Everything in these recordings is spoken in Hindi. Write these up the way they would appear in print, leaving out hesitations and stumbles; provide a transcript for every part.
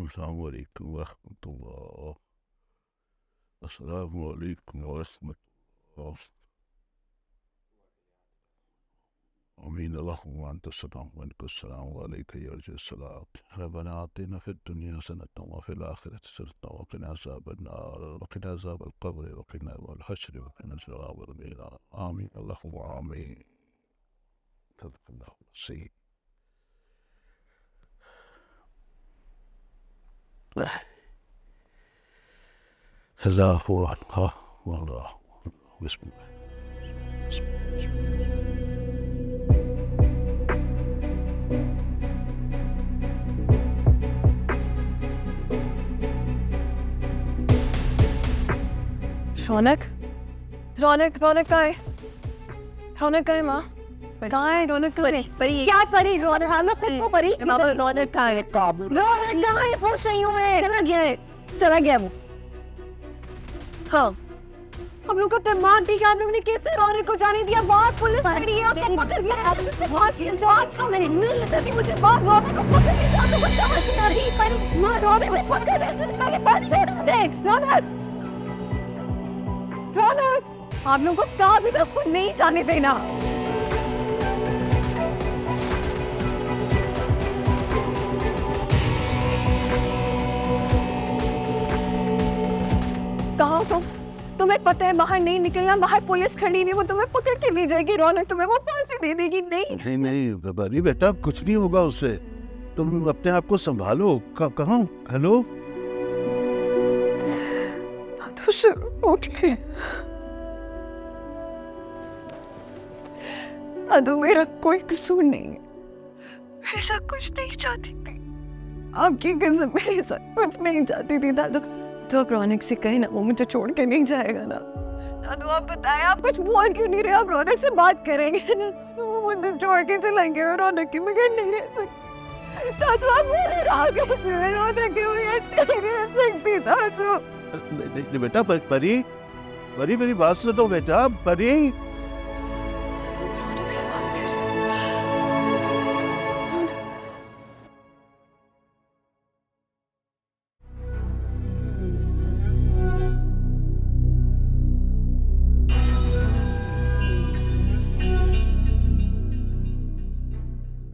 अस्सलामु अलैकुम वरहमतुल्लाह। अस्सलामु अलैकुम वरहमतुल्लाह। आमीन। अल्लाहुम्मा अंता अस्सलाम व मिनका अस्सलाम व अलैका यरजि'ुस सलाम। रब्बना आतिना फिद दुनिया हसनतन व फिल आखिरति हसनतन व क़िना अज़ाबन्नार व क़िना अज़ाबल क़ब्र व क़िना अज़ाबल हश्र व क़िना अज़ाबल नार। आमीन अल्लाहुम्मा आमीन। सदक़ल्लाहुल अज़ीम। अल्लाहु अकबर वल्लाहु बिस्मिल्लाह। रौनक रौनक रौनक कहाँ है? रौनक कहाँ है माँ? कहाँ है रौनक? परी क्या परी? रौनक हालो खुद को परी। रौनक कहाँ है? रौनक कहाँ है? पूछ रही हूँ मैं। चला गया वो। हाँ हम लोग को दिमाग थी कि आप लोगों ने कैसे रौनक को जाने दिया? बात पुलिस खड़ी है, उसको पकड़ लिया। बात मेरी मिल सकती मुझे। बात रौनक को पकड़ लिया तो कुछ समझ नहीं आ रही। पर माँ रौनक को पकड़ लिया। बात से रौनक रौनक आप लोगों को कहाँ भी तक खुद नहीं जाने देना। कहाँ तुम्हें पता है बाहर नहीं निकलना। बाहर पुलिस खड़ी नहीं, वो तुम्हें पकड़ के ले जाएगी। रौनक तुम्हें वो फांसी दे देगी। नहीं नहीं बरी बेटा, कुछ नहीं होगा उससे। तुम अपने आप को संभालो। कहाँ? हेलो तो शुरू हो गए। अदू मेरा कोई कसूर नहीं है। मैं ऐसा कुछ नहीं चाहती थी। आपकी कसम मैं ऐसा कुछ नहीं चाहती थी दादू। तो आप रौनक से कहे ना, वो मुझे छोड़ के नहीं जाएगा ना। दादू आप बताएं, आप कुछ बोल क्यों नहीं रहे? आप रौनक से बात करेंगे ना तो वो मुझे छोड़ के चलेंगे। और रौनक के बगैर नहीं रह सकती। दादू आप मेरे रौनक के बगैर नहीं रह सकती दादू। नहीं बेटा, परी परी मेरी बात सुनो बेटा। परी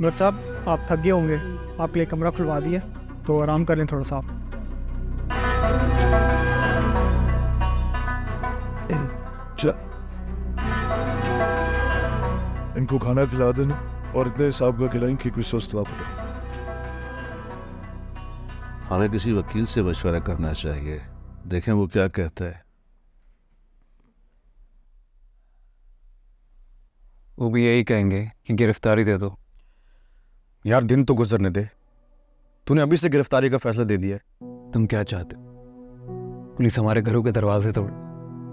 डॉक्टर साहब आप थक गए होंगे, आपके लिए कमरा खुलवा दिया तो आराम कर लें थोड़ा सा। इनको खाना खिला देना और इतने हिसाब का खिलाएं कि कुछ सुस्त ना पड़े। हमें किसी वकील से मशवरा करना चाहिए, देखें वो क्या कहता है। वो भी यही कहेंगे कि गिरफ्तारी दे दो। यार दिन तो गुजरने दे। तूने अभी से गिरफ्तारी का फैसला दे दिया है। तुम क्या चाहते हो? पुलिस हमारे घरों के दरवाजे तोड़े,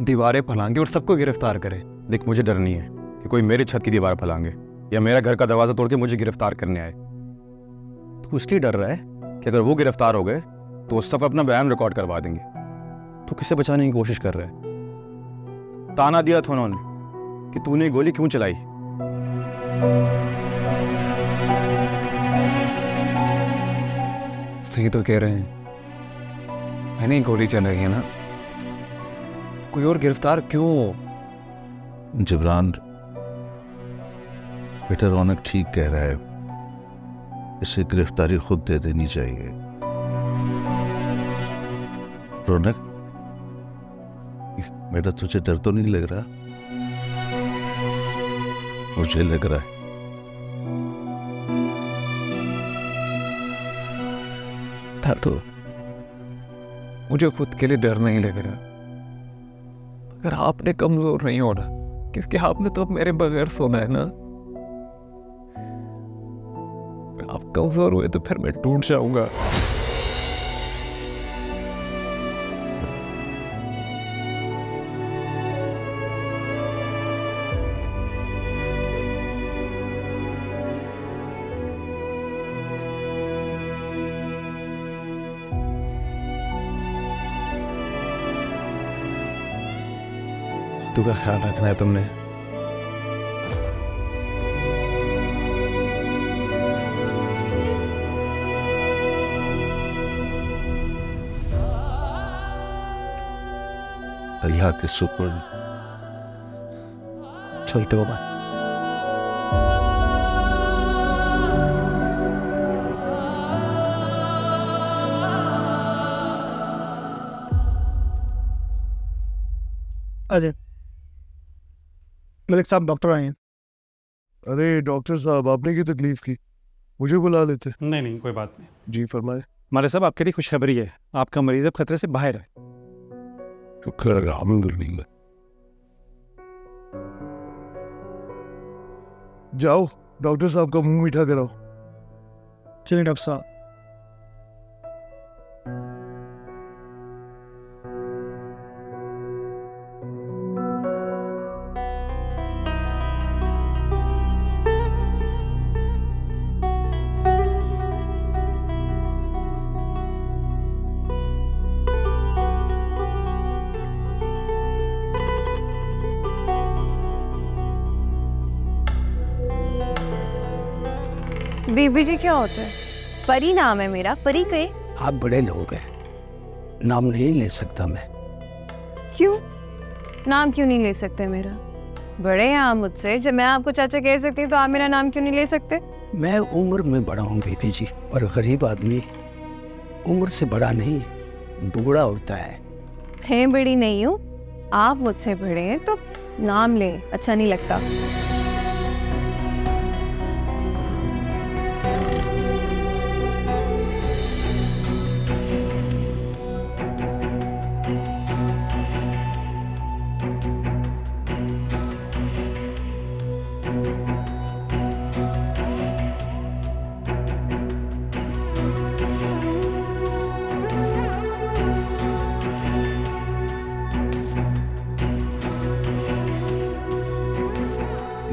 दीवारें फैलाएंगे और सबको गिरफ्तार करे। देख मुझे डर नहीं है कि कोई मेरी छत की दीवार फैलाएंगे या मेरा घर का दरवाजा तोड़ के मुझे गिरफ्तार करने आए। तू इसलिए डर रहा है कि अगर वो गिरफ्तार हो गए तो सब अपना बयान रिकॉर्ड करवा देंगे। तू किससे बचाने की कोशिश कर रहा है? ताना दिया था उन्होंने कि तूने गोली क्यों चलाई। सही तो कह रहे हैं, मैंने गोली चलाई है ना। कोई और गिरफ्तार क्यों हो? जिब्रान बेटा, रौनक ठीक कह रहा है, इसे गिरफ्तारी खुद दे देनी चाहिए। रौनक बेटा, तुझे डर तो नहीं लग रहा? मुझे लग रहा है। तो मुझे खुद के लिए डर नहीं लग रहा, अगर आपने कमजोर नहीं होना, क्योंकि आपने तो अब मेरे बगैर सोना है ना। आप कमजोर हुए तो फिर मैं टूट जाऊंगा। तू का ख्याल रखना है तुमने। अल्लाह के सुपुर्द। चलते हो बात। अजय, मलिक साहब डॉक्टर आए हैं। अरे डॉक्टर साहब, आपने की तकलीफ की, मुझे बुला लेते। नहीं नहीं, कोई बात नहीं। जी फरमाए। हमारे साहब, आपके लिए खुशखबरी है, आपका मरीज अब खतरे से बाहर है। शुक्र अल्हम्दुलिल्लाह। जाओ डॉक्टर साहब का मुंह मीठा कराओ। चलिए डॉक्टर साहब। बीबी जी क्या होता है? परी नाम है मेरा। परी कहे? आप बड़े लोग हैं, नाम नहीं ले सकता मैं। क्यों? नाम क्यों नहीं ले सकते मेरा? बड़े हैं आप मुझसे, जब मैं आपको चाचा कह सकती हूँ तो आप मेरा नाम क्यों नहीं ले सकते? मैं उम्र में बड़ा हूँ बेटी जी, और गरीब आदमी उम्र से बड़ा नहीं, बूढ़ा होता है। मैं बड़ी नहीं हूँ, आप मुझसे बड़े हैं तो नाम लें, अच्छा नहीं लगता।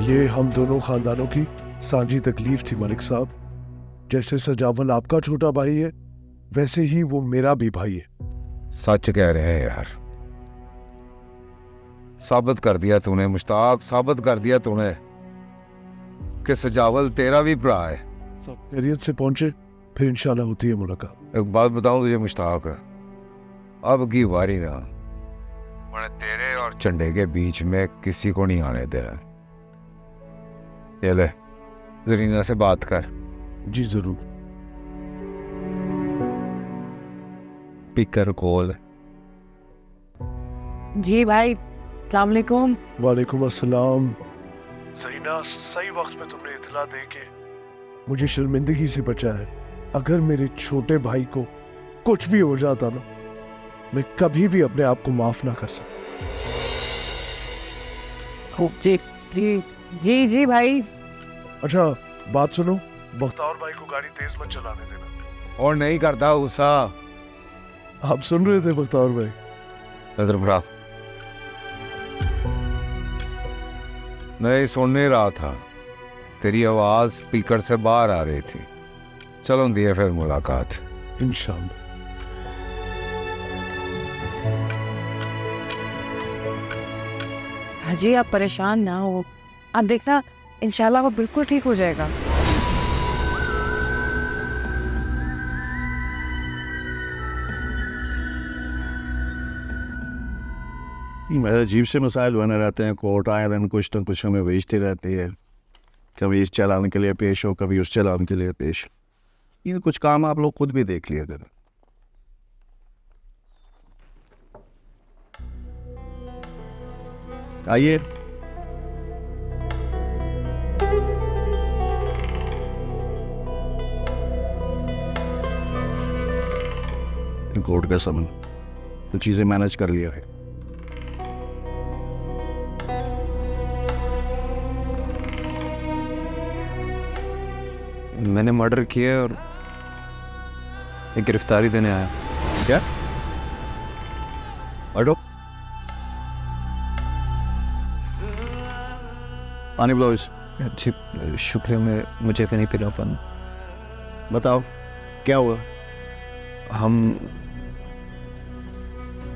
ये हम दोनों खानदानों की साझी तकलीफ थी मलिक साहब। जैसे सजावल आपका छोटा भाई है, वैसे ही वो मेरा भी भाई है। सच कह रहे हैं यार, साबित कर दिया तूने मुश्ताक, साबित कर दिया तूने कि सजावल तेरा भी भरा है। सब खैरियत से पहुंचे, फिर इंशाल्लाह होती है मुलाकात। एक बात बताऊं तुझे मुश्ताक, अब की वारी ना मैंने तेरे और चंडे के बीच में किसी को नहीं आने देना। ये ले, जरीना से बात कर। जी जरूर। Picker call. जी भाई, अस्सलाम वालेकुम। वालेकुम अस्सलाम। जरीना, सही वक्त पे तुमने इतला दे के मुझे शर्मिंदगी से बचा है। अगर मेरे छोटे भाई को कुछ भी हो जाता ना, मैं कभी भी अपने आप को माफ ना कर सकता। जी जी जी जी भाई। अच्छा बात सुनो, बख्तावर भाई को गाड़ी तेज मत चलाने देना। और नहीं करता गुस्सा। आप सुन रहे थे बख्तावर भाई? नजर भरा नहीं, सुन नहीं रहा था, तेरी आवाज स्पीकर से बाहर आ रही थी। चलो दिए फिर मुलाकात इंशाल्लाह। हाजी आप परेशान ना हो, आप देखना इंशाल्लाह वो बिल्कुल ठीक हो जाएगा। अजीब से मसाइल बने रहते हैं। कोर्ट आए दिन कुछ न कुछ हमें भेजती रहती है, कभी इस चालान के लिए पेश हो, कभी उस चालान के लिए पेश। ये कुछ काम आप लोग खुद भी देख लिया करें। आइए। कोर्ट का समन तो चीजें मैनेज कर लिया है। मैंने मर्डर किया और एक गिरफ्तारी देने आया। क्या? हटो, पानी पिलाओ इस। जी शुक्रिया, मैं मुझे भी नहीं पिला पाना। बताओ क्या हुआ? हम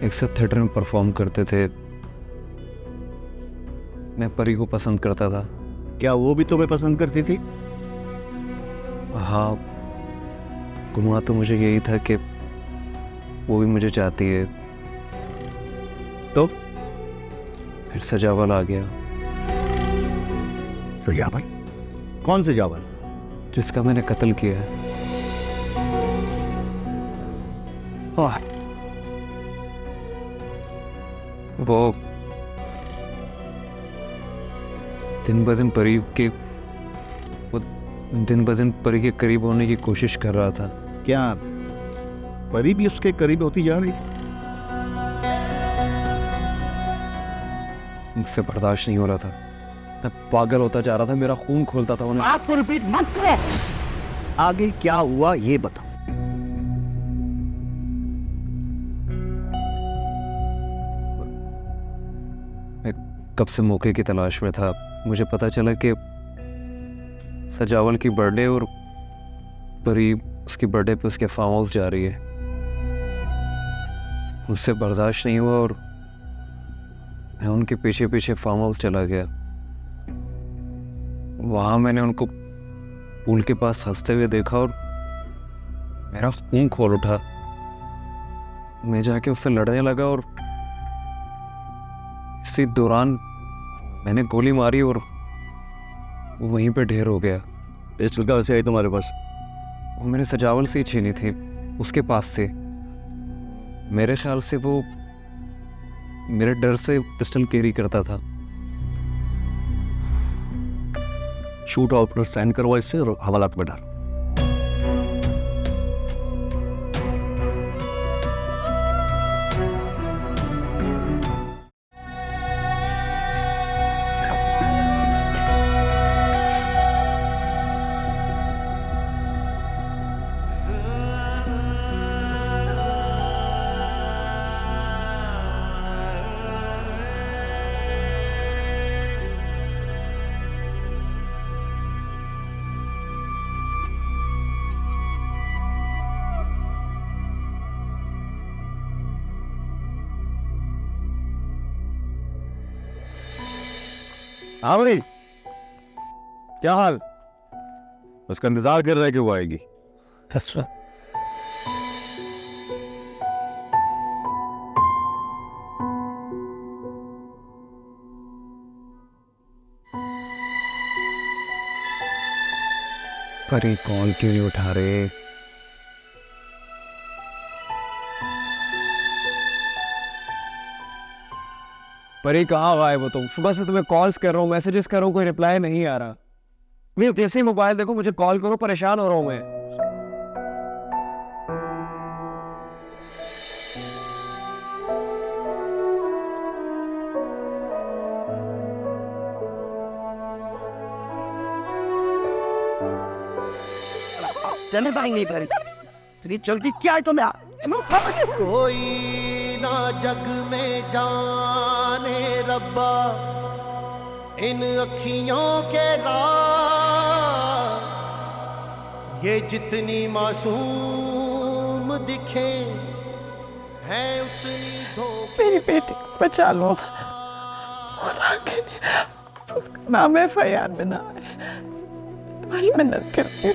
एक साथ थिएटर में परफॉर्म करते थे। मैं परी को पसंद करता था। क्या वो भी तुम्हें पसंद करती थी? हाँ, गुमा तो मुझे यही था कि वो भी मुझे चाहती है। तो फिर सजावल आ गया, सजावल? कौन से जावल? जिसका मैंने कत्ल किया है। हाँ, वो दिन ब दिन परी के वो दिन ब दिन परी के करीब होने की कोशिश कर रहा था। क्या परी भी उसके करीब होती जा रही? मुझसे बर्दाश्त नहीं हो रहा था, मैं पागल होता जा रहा था, मेरा खून खोलता था उन्हें। आपको रिपीट मत करो। आगे क्या हुआ ये बताओ। मैं कब से मौके की तलाश में था। मुझे पता चला कि सजावल की बर्थडे और परी उसकी बर्थडे पे उसके फार्म हाउस जा रही है। मुझसे बर्दाश्त नहीं हुआ और मैं उनके पीछे पीछे फार्म हाउस चला गया। वहां मैंने उनको पूल के पास हंसते हुए देखा और मेरा खून खोल उठा। मैं जाके उससे लड़ने लगा और इसी दौरान मैंने गोली मारी और वो वहीं पे ढेर हो गया। पिस्टल कहाँ से आई तुम्हारे पास? वो मैंने सजावल से ही छीनी थी, उसके पास से। मेरे ख्याल से वो मेरे डर से पिस्टल कैरी करता था। शूट आउट पर साइन करवा इससे और हवालात में डाल। हाँ भाई, क्या हाल? उसका इंतजार कर रहा है कि वो आएगी। अच्छा, पर ये कॉल क्यों नहीं उठा रहे? परी कहाँ गायब हो तुम? सुबह से तुम्हें कॉल्स कर रहा हूँ, मैसेजेस कर रहा हूँ, कोई रिप्लाई नहीं आ रहा। मैं जैसे ही मोबाइल देखो मुझे कॉल करो, परेशान हो रहा हूँ मैं। चले भाई नहीं परी, तेरी जल्दी क्या है तुम्हें? कोई ना जग में जाने रब्बा इन अखियों के राज। ये जितनी मासूम दिखे हैं उतनी धोखे। मेरी बेटी को बचा लो खुदा के लिए, उसका नाम है फयान बिना। तुम्हारी मन्नत करती हूँ।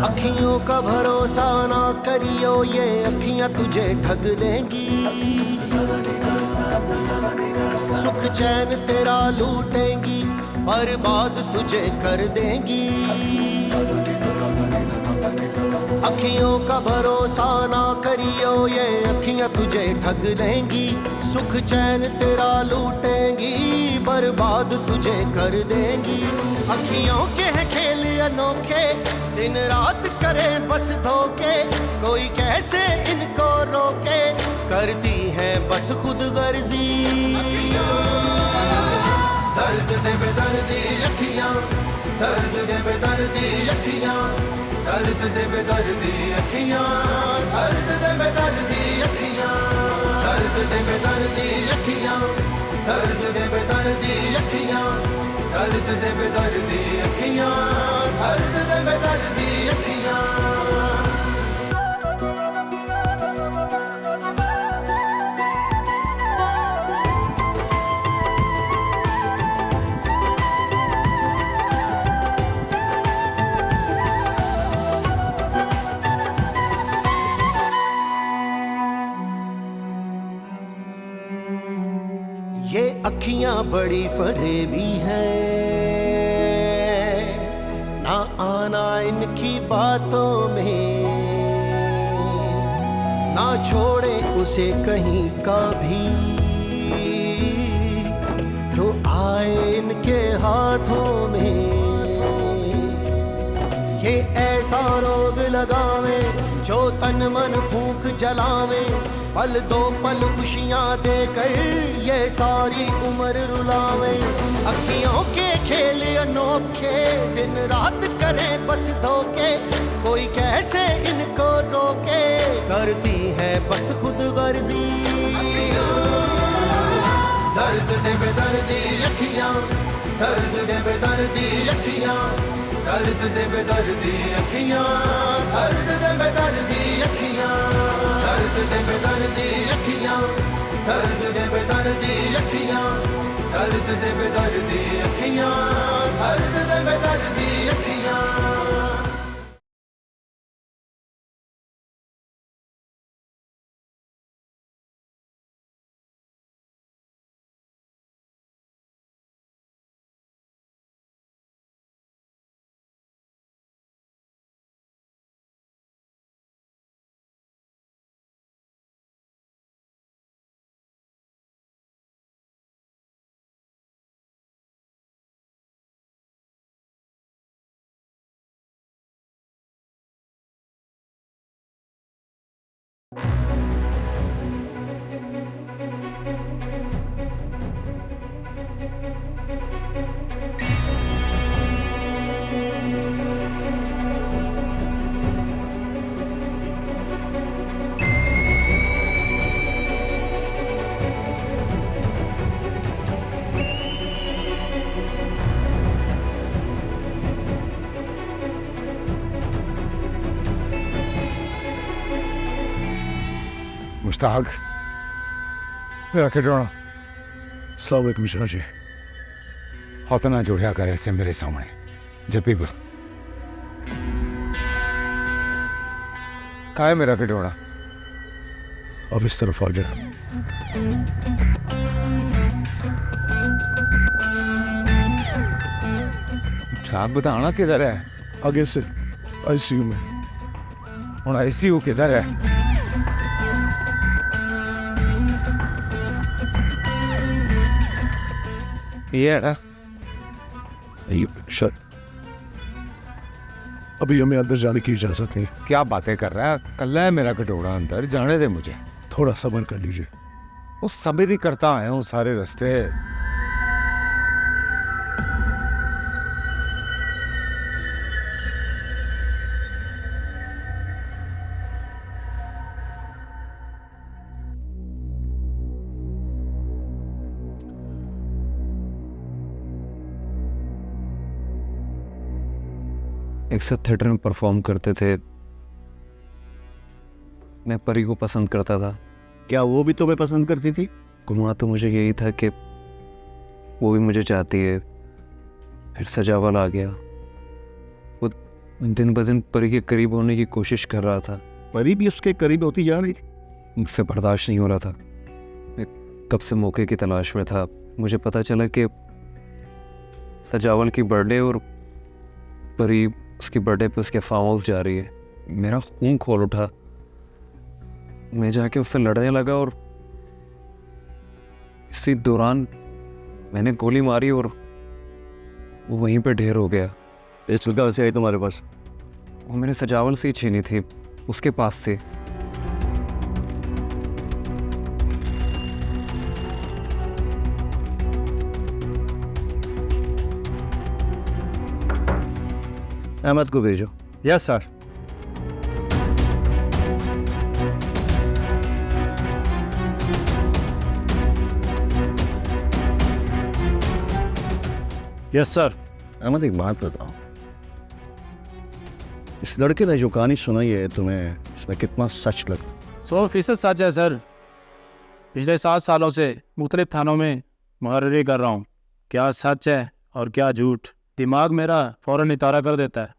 अखियों का भरोसा ना करियो, ये अखियां तुझे ठग लेंगी। सुख चैन तेरा लूटेंगी, बर्बाद तुझे कर देंगी। अखियों का भरोसा ना करियो, ये अखियां तुझे ठग लेंगी। सुख चैन तेरा लूटेंगी, बर्बाद तुझे कर देंगी। अखियों के हैं खेल अनोखे, दिन रात करे बस धोखे। कोई कैसे इनको रोके, करती है बस खुद गर्जी। दर्द दे बेदर्दी अखियां, दर्द दे बेदर्दी अखियां, दर्द दे बेदर्दी अखियां, दर्द दे बेदर्दी अखियां, दर्द दे बेदर्दी अखियां, दर्द दे बेदर्दी अखियां, दर्द दे बेदर्दी अखियां, दर्द दे बेदर्दी अखियां। ये अखियां बड़ी फरेबी हैं, ना आना इनकी बातों में, ना छोड़े उसे कहीं का भी जो आए इनके हाथों में। ये ऐसा रोग लगावे जो तन मन फूंक जलावे, पल दो पल खुशियां देकर ये सारी उम्र रुलावे। अखियों के खेल अनोखे दिन रात करे बस धोखे, कोई कैसे इनको रोके, करती है बस खुद गर्जी। दर्द दे बेदर्दी अखियां, दर्द दे बेदर्दी अखियां, दर्द दे बेदर्दी अखियां, दर्द दे बेदर्दी अखियां, दर्द दे बेदर्दी अखियां, दर्द दे बेदर्दी अखियां, दर्द दे बेदर्दी अखियां, दर्द दे बेदर्दी अखियां। मुश्ताक, मेरा खिलौना। अस्सलाम वालेकुम शाह जी। हाथ ना जोड़िया कर ऐसे मेरे सामने जब भी कहा है मेरा खिलौना। अब इस तरफ आ जाए। मुश्ताक बताना किधर है? आगे से आईसीयू में। और आईसीयू किधर है? ये है ना? सर अभी हमें अंदर जाने की इजाजत नहीं। क्या बातें कर रहा है? कल है मेरा कटोरा, अंदर जाने दे मुझे। थोड़ा सब्र कर लीजिए। वो सब्र ही करता है वो सारे रास्ते। एक साथ थिएटर में परफॉर्म करते थे। मैं परी को पसंद करता था। क्या वो भी तुम्हें पसंद करती थी? गुमा तो मुझे यही था कि वो भी मुझे चाहती है। फिर सजावल आ गया। वो दिन ब दिन परी के करीब होने की कोशिश कर रहा था। परी भी उसके करीब होती जा रही थी। मुझसे बर्दाश्त नहीं हो रहा था। मैं कब से मौके की तलाश में था। मुझे पता चला कि सजावल की बर्थडे और परी उसकी बर्थडे पे उसके फार्म हाउस जा रही है। मेरा खून खोल उठा। मैं जाके उससे लड़ने लगा और इसी दौरान मैंने गोली मारी और वो वहीं पे ढेर हो गया। पिस्टल कहाँ से आई तुम्हारे पास? वो मैंने सजावल से ही छीनी थी, उसके पास से। अहमद को भेजो। Yes sir. Yes sir. Ahmad एक बात बताओ, इस लड़के ने जो कहानी सुनाई है तुम्हें, इसमें कितना सच लगता? 100% सच है सर। पिछले 7 सालों से मुख्तलिफ थानों में मुहर्रिरी कर रहा हूँ। क्या सच है और क्या झूठ, दिमाग मेरा फौरन इतारा कर देता है।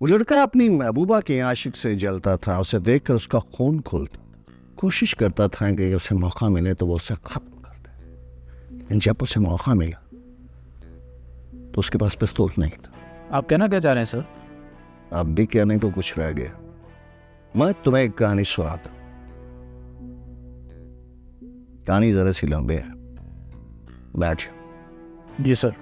वो लड़का अपनी महबूबा के आशिक से जलता था, उसे देखकर उसका खून खोलता। कोशिश करता था कि उसे मौका मिले तो वो उसे खत्म कर दे, लेकिन जब उसे मौका मिला तो उसके पास पिस्तौल नहीं था। आप कहना क्या चाह रहे हैं सर? अब भी क्या नहीं तो कुछ रह गया। मैं तुम्हें एक कहानी सुनाता। कहानी जरा सी लंबी है, बैठ जाओ। जी सर।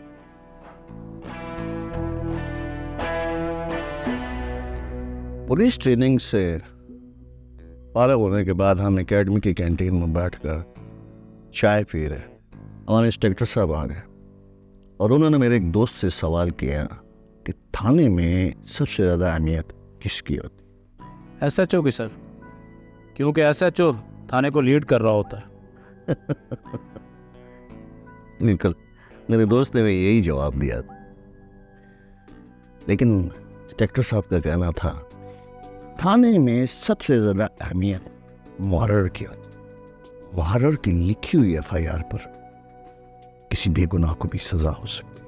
पुलिस ट्रेनिंग से फारग होने के बाद हम एकेडमी की कैंटीन में बैठकर चाय पी रहे। हमारे इंस्पेक्टर साहब आ गए और उन्होंने मेरे एक दोस्त से सवाल किया कि थाने में सबसे ज़्यादा अहमियत किसकी होती? SHO की सर, क्योंकि SHO थाने को लीड कर रहा होता है। बिल्कुल, मेरे दोस्त ने भी यही जवाब दिया था, लेकिन इंस्पेक्टर साहब का कहना था थाने में सबसे ज़्यादा अहमियत मुहर्रर की होती। मुहर्रर की लिखी हुई FIR पर किसी बेगुनाह को भी सजा हो सकती।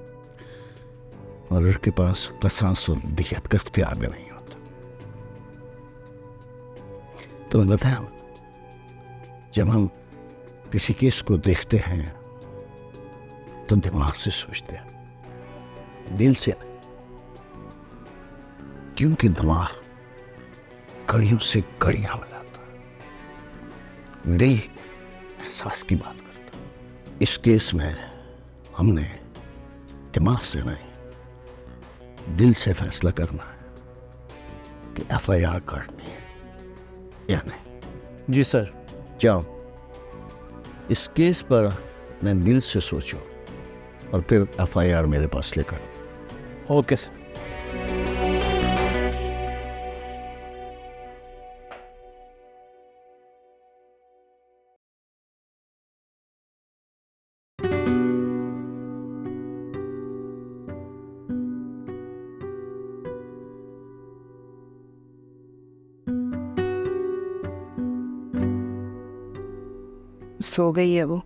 मुहर्रर के पास कसास और दियत का इख्तियार भी नहीं होता। तो मैं बताया, जब हम किसी केस को देखते हैं तो दिमाग से सोचते हैं, दिल से नहीं, क्योंकि दिमाग कड़ियों से कड़ियां मिलाता है, दिल एहसास की बात करता है। इस केस में हमने दिमाग से नहीं, दिल से फैसला करना है कि FIR करनी है या नहीं। जी सर। जाओ, इस केस पर अपने दिल से सोचो और फिर FIR मेरे पास लेकर। Okay sir. सो गई है वो।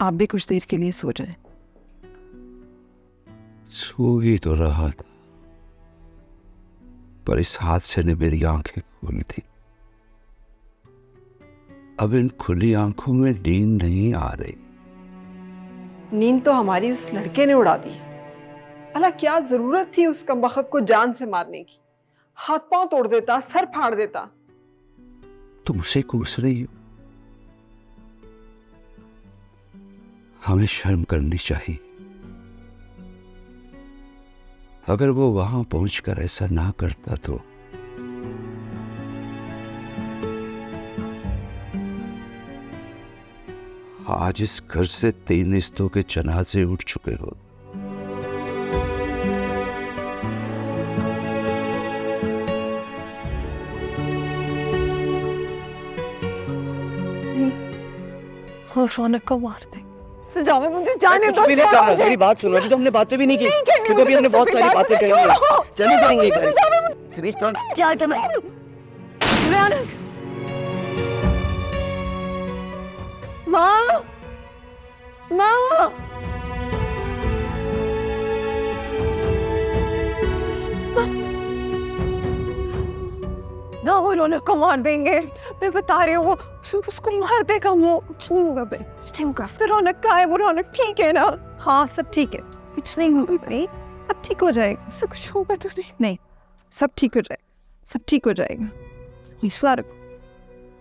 आप भी कुछ देर के लिए सो जाए। सो ही तो रहा था, पर इस हादसे ने मेरी आंखें खोल दी। अब इन खुली आंखों में नींद नहीं आ रही। नींद तो हमारी उस लड़के ने उड़ा दी। भला क्या जरूरत थी उस कमबख्त को जान से मारने की? हाथ पांव तोड़ देता, सर फाड़ देता। तुम उसे कोस रही हो। हमें शर्म करनी चाहिए। अगर वो वहां पहुंचकर ऐसा ना करता तो आज इस घर से 3 रिश्तों के जनाजे उठ चुके हो। रौनक को मार दे। सजावे, मुझे जाने दो। मेरी बात सुनो, अभी तो हमने बातें भी नहीं की, क्योंकि अभी हमने बहुत सारी बातें करी हैं। चले जाएंगे घर। क्या करना है? रौनक, माँ, माँ, ना वो रौनक को मार देंगे। मैं बता रही हूँ, वो उसको मार देगा। वो कुछ नहीं होगा भाई, कुछ नहीं होगा। तो रौनक का है, वो रौनक ठीक है ना? हाँ, सब ठीक है, कुछ नहीं होगा भाई, सब ठीक हो जाएगा। उससे कुछ होगा तो नहीं, सब ठीक हो जाएगा, सब ठीक हो जाएगा। इस बार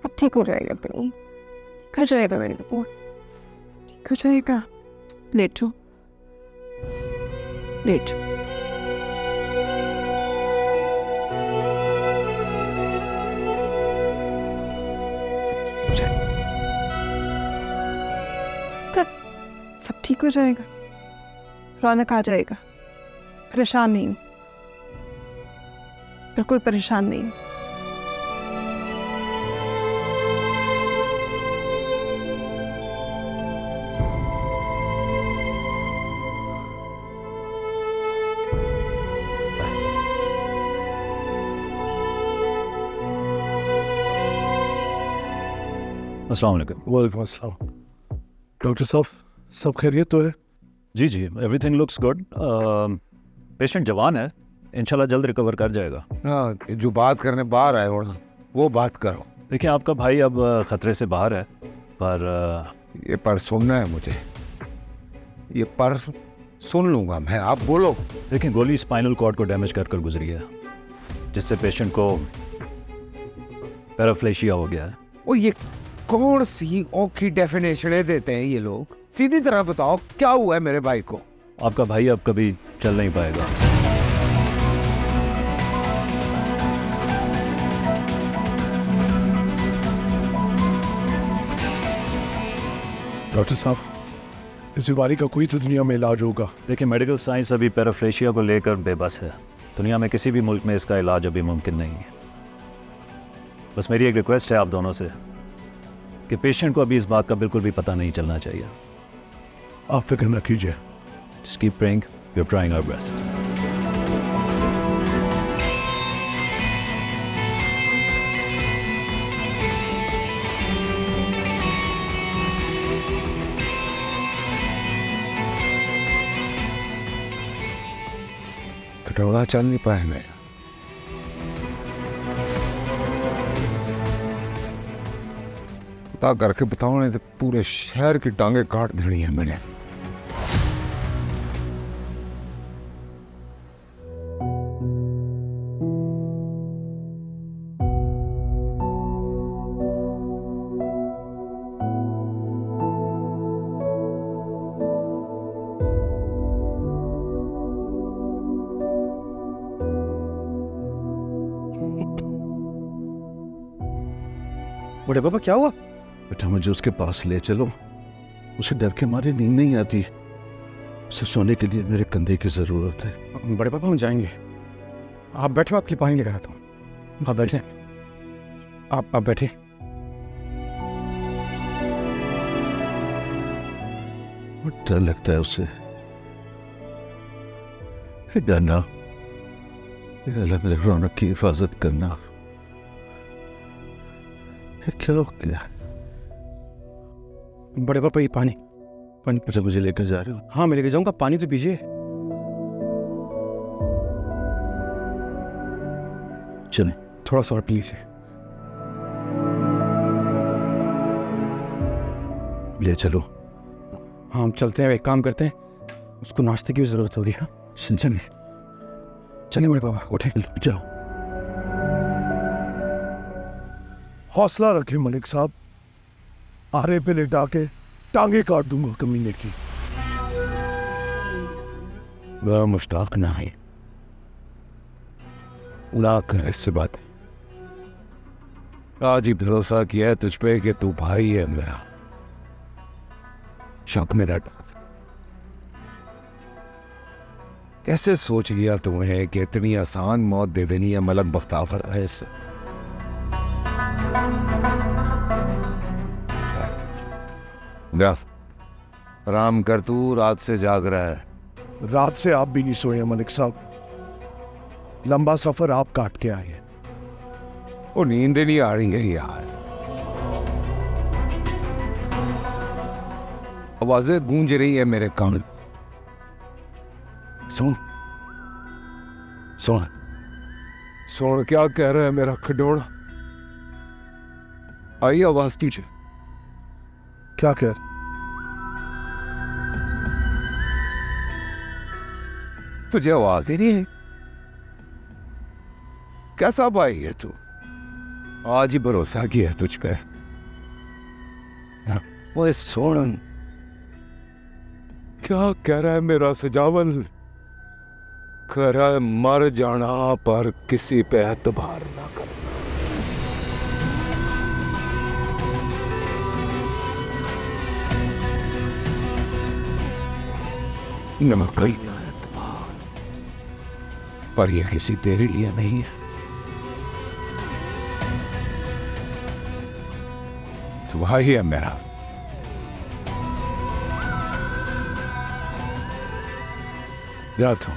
सब ठीक हो जाएगा भाई, ठीक हो जाएगा मेरे को, ठीक हो जाएगा। लेटो, लेट। सब ठीक हो जाएगा, रौनक आ जाएगा। परेशान नहीं हूँ, बिल्कुल परेशान नहीं हूँ। अस्सलाम वालेकुम। वालेकुम अस्सलाम। डॉक्टर साहब, सब खैरियत तो है? जी जी, एवरीथिंग लुक्स गुड। पेशेंट जवान है, इंशाल्लाह जल्द रिकवर कर जाएगा। हाँ, जो बात करने बाहर आए हो ना, वो बात करो। देखिए आपका भाई अब ख़तरे से बाहर है, पर ये पर सुनना है मुझे, ये पर सुन लूंगा मैं, आप बोलो। देखिए गोली स्पाइनल कॉर्ड को डैमेज कर गुजरी है, जिससे पेशेंट को पैराफ्लेशिया हो गया है। ओ ये कौन सी औखी डेफिनेशनें देते हैं ये लोग? सीधी तरह बताओ क्या हुआ है मेरे भाई को? आपका भाई अब कभी चल नहीं पाएगा। डॉक्टर साहब, इस बीमारी का कोई तो दुनिया में इलाज होगा। देखिए मेडिकल साइंस अभी पैराफ्लेशिया को लेकर बेबस है। दुनिया में किसी भी मुल्क में इसका इलाज अभी मुमकिन नहीं है। बस मेरी एक रिक्वेस्ट है आप दोनों से कि पेशेंट को अभी इस बात का बिल्कुल भी पता नहीं चलना चाहिए। आप फिक्र न कीजिए। Just keep praying. We're trying our best. कटोरा चल नहीं पाएंगे। पता करके बताओ, नहीं तो पूरे शहर की टांगे काट देनी है मैंने। बड़े पापा क्या हुआ? बेटा मुझे उसके पास ले चलो, उसे डर के मारे नींद नहीं आती। उसे सोने के लिए मेरे कंधे की जरूरत है। बड़े पापा हम जाएंगे, आप बैठो, आपके लिए पानी लेकर आता हूँ। आप बैठे, आप बैठे। बहुत डर लगता है उससे। गाना अल्लाह मेरे रौनक की हिफाजत करना। क्या हो गया? बड़े पापा ये पानी पानी। अच्छा मुझे लेकर जा रहे हो? हाँ मैं लेकर जाऊंगा, पानी तो पीजिए। चलें। थोड़ा सा और पी लीजिए। ले चलो। हाँ हम चलते हैं, एक काम करते हैं, उसको नाश्ते की भी जरूरत होगी। हाँ चलिए चलिए बड़े पापा, उठे जाओ। हौसला रखें मलिक साहब, आरे पे लेटा के टांगे काट दूंगा कमीने की। वह मुश्ताक ना है, उड़ा कर इससे बात है। आज ही भरोसा किया है तुझ पे कि तू भाई है मेरा, शक में डट। कैसे सोच लिया तुम्हें कि इतनी आसान मौत दे देनी है मलक बख्तावर है से? आराम कर, तू रात से जाग रहा है। रात से आप भी नहीं सोए मलिक साहब, लंबा सफर आप काट के आए हैं। वो नींद नहीं आ रही है यार, आवाजें गूंज रही है मेरे कान। सुन सुन सुन, क्या कह रहा है मेरा खिडौना? आई आवाज तुझे? क्या कह रहे? तुझे आवाज ही नहीं है? कैसा भाई है तू? आज ही भरोसा किया है तुझ पे। वो सोन क्या कह रहा है मेरा सजावल? कह रहा है मर जाना पर किसी पे एतबार ना करना। न कहीं ना एतबार, पर यह किसी तेरे लिए नहीं है। तू भाई है मेरा, याद हो।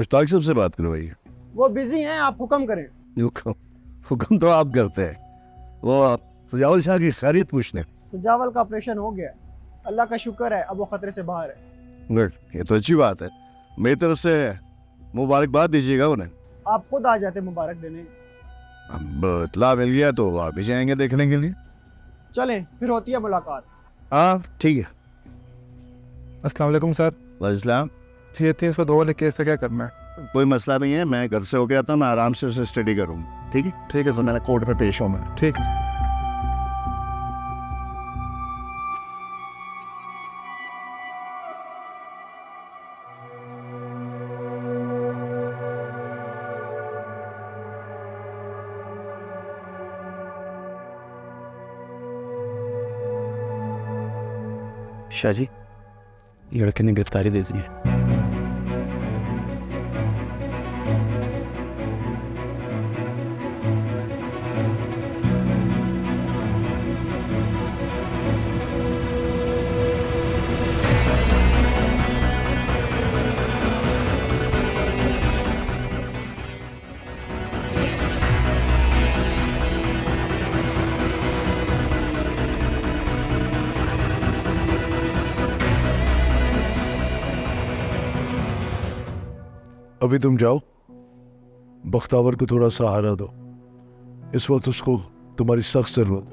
मुश्ताक साहब से बात करवाइए। वो बिजी हैं, आप हुक्म करें। हुक्म तो आप करते हैं, वो सजावल शाह की खैरियत पूछने। सजावल का ऑपरेशन हो गया, अल्लाह का शुक्र है, अब वो खतरे से बाहर है। गुड, ये तो अच्छी बात है। मेरी तरफ से मुबारकबाद दीजिएगा उन्हें। आप खुद आ जाते मुबारक देने। अब इतला मिल गया तो आप भी जाएंगे देखने के लिए। चलें, फिर होती है मुलाकात। हाँ ठीक है। अस्सलाम वालेकुम सर। वालेकुम। ये 302 वाले केस पे क्या करना है? कोई मसला नहीं है, मैं घर से होके आता हूँ, मैं आराम से उसे स्टडी करूँगा। ठीक है? ठीक है सर, मैंने कोर्ट में पेश हूँ मैं। ठीक है। शाह जी, लड़के ने गिरफ्तारी दे दी है। अभी तुम जाओ, बख्तावर को थोड़ा सहारा दो, इस वक्त उसको तुम्हारी सख्त जरूरत।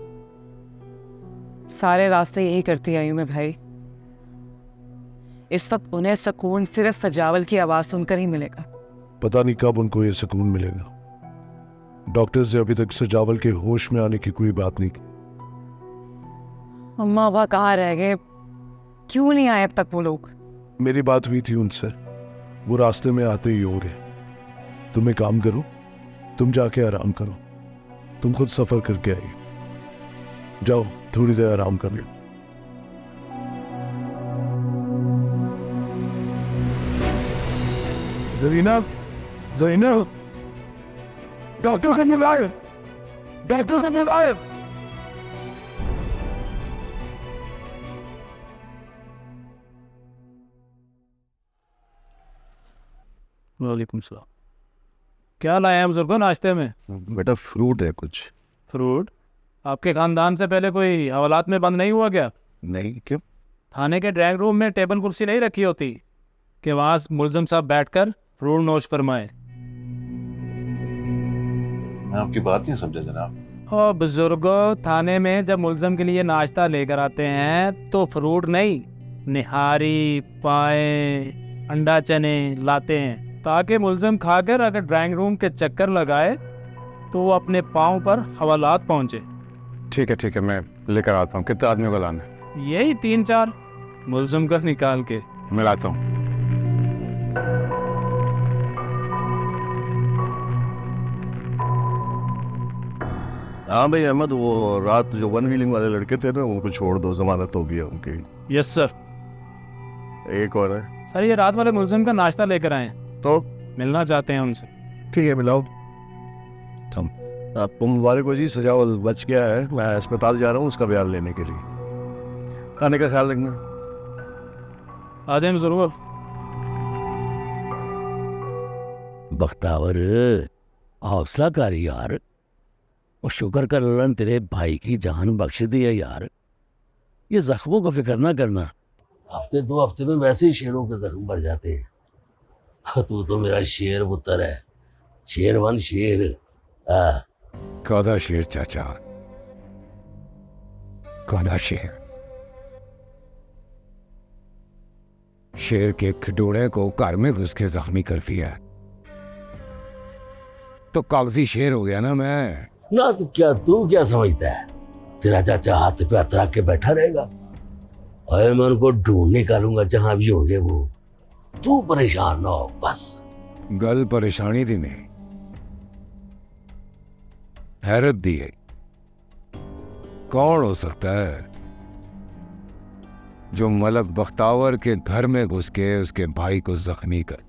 सारे रास्ते यही करती आई हूँ मैं भाई। इस वक्त उन्हें सुकून सिर्फ सजावल की आवाज सुनकर ही मिलेगा। पता नहीं कब उनको ये सुकून मिलेगा। डॉक्टर्स ने अभी तक सजावल के होश में आने की कोई बात नहीं की। अम्मा वह कहाँ रह गए? क्यों नहीं आए अब तक वो लोग? मेरी बात हुई थी उनसे, वो रास्ते में आते ही होंगे। तुम एक काम करो, तुम जाके आराम करो, तुम खुद सफर करके आई, जाओ थोड़ी देर आराम कर लो। ज़रीना, ज़रीना, डॉक्टर का जवाब, डॉक्टर का जवाब। वालेकुम सलाम। क्या लाए हैं बुजुर्गो नाश्ते में? बेटा फ्रूट है कुछ। फ्रूट? आपके खानदान से पहले कोई हवालात में बंद नहीं हुआ क्या? नहीं, क्यों? थाने के ड्राइंग रूम में टेबल कुर्सी नहीं रखी होती कि वहाँ मुलजिम साहब बैठकर फ्रूट नोश फरमाए? मैं आपकी बात नहीं समझा जनाब। हो बुजुर्गो, थाने में जब मुलजिम के लिए नाश्ता लेकर आते हैं तो फ्रूट नहीं, निहारी, पाए, अंडा चने लाते हैं ताकि मुलजिम खाकर अगर ड्राइंग रूम के चक्कर लगाए तो वो अपने पाँव पर हवालात पहुँचे। ठीक है, मैं लेकर आता हूँ। कितने आदमियों को लाना है? यही 3-4 मुलजिम का निकाल के मैं लाता हूँ। हाँ भाई अहमद, वो रात जो वन व्हीलिंग वाले लड़के थे ना, उनको छोड़ दो, जमानत हो गई उनकी। Yes sir. एक और है सर, ये रात वाले मुलजिम का नाश्ता लेकर आए हैं तो मिलना चाहते हैं उनसे। ठीक है, मिलाओ। हम आपको मुबारक हो जी, सजावल बच गया है। मैं अस्पताल जा रहा हूँ उसका बयान लेने के लिए। खाने का ख्याल रखना। आ जाए जरूर। बख्तावर, हौसला कर यार, और शुक्र कर अल्लाह ने तेरे भाई की जान बख्श दी है यार। ये जख्मों का फिक्र ना करना, हफ्ते 2 हफ्ते में वैसे ही शेरों के जख्म भर जाते हैं। तू तो मेरा शेर पुत्र है, शेरवन शेर। कौदा शेर चाचा, कौदा शेर। शेर के खिडोड़े को घर में घुस के जख्मी कर दिया तो कागजी शेर हो गया ना मैं। ना तो क्या तू क्या समझता है, तेरा चाचा हाथ पे हाथ रख के बैठा रहेगा? अरे मैं उनको ढूंढ निकालूंगा जहां भी होंगे वो। तू परेशान ना हो बस। गल परेशानी दी नहीं, हैरत दी है। कौन हो सकता है जो मलक बख्तावर के घर में घुस के उसके भाई को जख्मी कर?